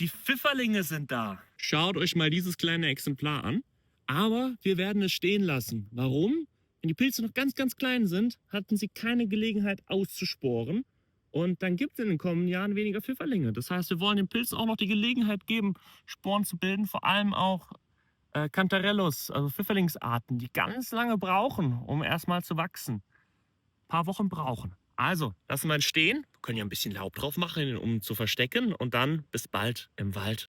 Die Pfifferlinge sind da. Schaut euch mal dieses kleine Exemplar an. Aber wir werden es stehen lassen. Warum? Wenn die Pilze noch ganz, ganz klein sind, hatten sie keine Gelegenheit auszusporen. Und dann gibt es in den kommenden Jahren weniger Pfifferlinge. Das heißt, wir wollen den Pilzen auch noch die Gelegenheit geben, Sporen zu bilden. Vor allem auch Cantarellus, also Pfifferlingsarten, die ganz lange brauchen, um erstmal zu wachsen. Ein paar Wochen brauchen. Also, lassen wir ihn stehen. Wir können ja ein bisschen Laub drauf machen, um ihn zu verstecken. Und dann bis bald im Wald.